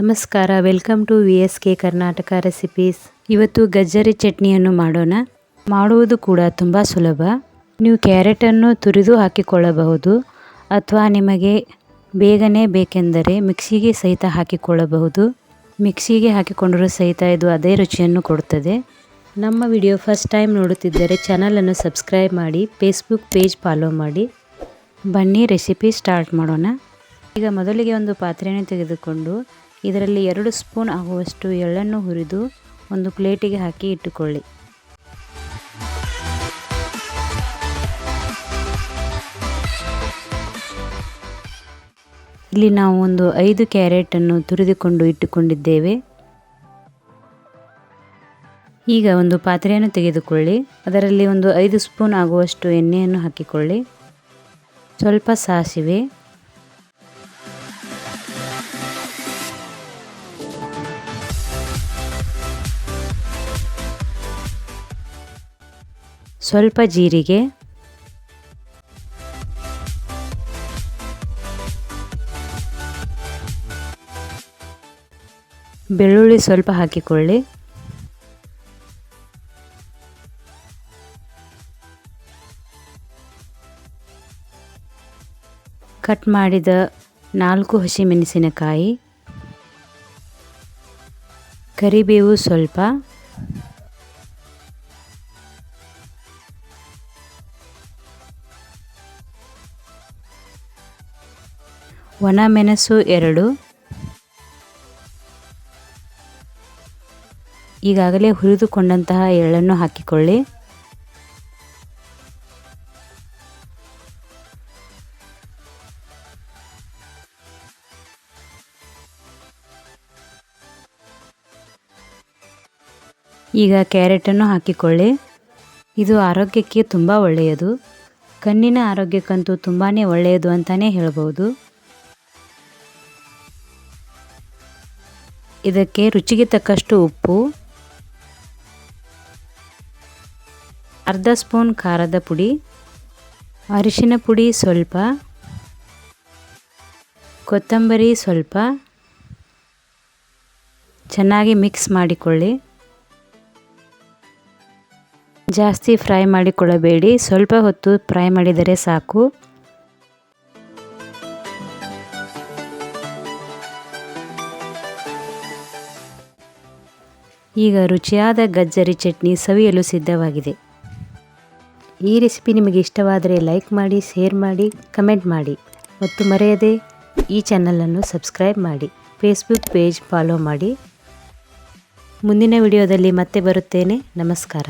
ನಮಸ್ಕಾರ, welcome to VSK Karnataka recipes. ಇವತ್ತು ಗಜ್ಜರಿ ಚಟ್ನಿಯನ್ನು ಮಾಡೋಣ. ಮಾಡುವುದು ಕೂಡ ತುಂಬ ಸುಲಭ. ನೀವು ಕ್ಯಾರೆಟನ್ನು ತುರಿದು ಹಾಕಿಕೊಳ್ಳಬಹುದು ಅಥವಾ ನಿಮಗೆ ಬೇಗನೆ ಬೇಕೆಂದರೆ ಮಿಕ್ಸಿಗೆ ಸಹಿತ ಹಾಕಿಕೊಳ್ಳಬಹುದು. ಮಿಕ್ಸಿಗೆ ಹಾಕಿಕೊಂಡರೂ ಸಹಿತ ಇದು ಅದೇ ರುಚಿಯನ್ನು ಕೊಡುತ್ತದೆ. ನಮ್ಮ ವಿಡಿಯೋ ಫಸ್ಟ್ ಟೈಮ್ ನೋಡುತ್ತಿದ್ದರೆ ಚಾನಲನ್ನು ಸಬ್ಸ್ಕ್ರೈಬ್ ಮಾಡಿ, ಫೇಸ್ಬುಕ್ ಪೇಜ್ ಫಾಲೋ ಮಾಡಿ. ಬನ್ನಿ ರೆಸಿಪಿ ಸ್ಟಾರ್ಟ್ ಮಾಡೋಣ. ಈಗ ಮೊದಲಿಗೆ ಒಂದು ಪಾತ್ರೆಯನ್ನು ತೆಗೆದುಕೊಂಡು ಇದರಲ್ಲಿ 2 ಸ್ಪೂನ್ ಆಗುವಷ್ಟು ಎಳ್ಳನ್ನು ಹುರಿದು ಒಂದು ಪ್ಲೇಟಿಗೆ ಹಾಕಿ ಇಟ್ಟುಕೊಳ್ಳಿ. ಇಲ್ಲಿ ನಾವು ಒಂದು 5 ಕ್ಯಾರೆಟನ್ನು ತುರಿದುಕೊಂಡು ಇಟ್ಟುಕೊಂಡಿದ್ದೇವೆ. ಈಗ ಒಂದು ಪಾತ್ರೆಯನ್ನು ತೆಗೆದುಕೊಳ್ಳಿ. ಅದರಲ್ಲಿ ಒಂದು 5 ಸ್ಪೂನ್ ಆಗುವಷ್ಟು ಎಣ್ಣೆಯನ್ನು ಹಾಕಿಕೊಳ್ಳಿ. ಸ್ವಲ್ಪ ಸಾಸಿವೆ, ಸ್ವಲ್ಪ ಜೀರಿಗೆ, ಬೆಳ್ಳುಳ್ಳಿ ಸ್ವಲ್ಪ ಹಾಕಿಕೊಳ್ಳಿ. ಕಟ್ ಮಾಡಿದ 4 ಹಸಿಮೆಣಸಿನಕಾಯಿ, ಕರಿಬೇವು ಸ್ವಲ್ಪ, ಒಣಮೆಣಸು 2, ಈಗಾಗಲೇ ಹುರಿದುಕೊಂಡಂತಹ ಎಳ್ಳನ್ನು ಹಾಕಿಕೊಳ್ಳಿ. ಈಗ ಕ್ಯಾರೆಟನ್ನು ಹಾಕಿಕೊಳ್ಳಿ. ಇದು ಆರೋಗ್ಯಕ್ಕೆ ತುಂಬ ಒಳ್ಳೆಯದು. ಕಣ್ಣಿನ ಆರೋಗ್ಯಕ್ಕಂತೂ ತುಂಬಾ ಒಳ್ಳೆಯದು ಅಂತಲೇ ಹೇಳ್ಬೋದು. ಇದಕ್ಕೆ ರುಚಿಗೆ ತಕ್ಕಷ್ಟು ಉಪ್ಪು, ಅರ್ಧ ಸ್ಪೂನ್ ಖಾರದ ಪುಡಿ, ಅರಿಶಿನ ಪುಡಿ ಸ್ವಲ್ಪ, ಕೊತ್ತಂಬರಿ ಸ್ವಲ್ಪ, ಚೆನ್ನಾಗಿ ಮಿಕ್ಸ್ ಮಾಡಿಕೊಳ್ಳಿ. ಜಾಸ್ತಿ ಫ್ರೈ ಮಾಡಿಕೊಳ್ಳಬೇಡಿ, ಸ್ವಲ್ಪ ಹೊತ್ತು ಫ್ರೈ ಮಾಡಿದರೆ ಸಾಕು. ಈಗ ರುಚಿಯಾದ ಗಜ್ಜರಿ ಚಟ್ನಿ ಸವಿಯಲು ಸಿದ್ಧವಾಗಿದೆ. ಈ ರೆಸಿಪಿ ನಿಮಗೆ ಇಷ್ಟವಾದರೆ ಲೈಕ್ ಮಾಡಿ, ಶೇರ್ ಮಾಡಿ, ಕಮೆಂಟ್ ಮಾಡಿ ಮತ್ತು ಮರೆಯದೆ ಈ ಚಾನಲನ್ನು ಸಬ್ಸ್ಕ್ರೈಬ್ ಮಾಡಿ, ಫೇಸ್ಬುಕ್ ಪೇಜ್ ಫಾಲೋ ಮಾಡಿ. ಮುಂದಿನ ವಿಡಿಯೋದಲ್ಲಿ ಮತ್ತೆ ಬರುತ್ತೇನೆ. ನಮಸ್ಕಾರ.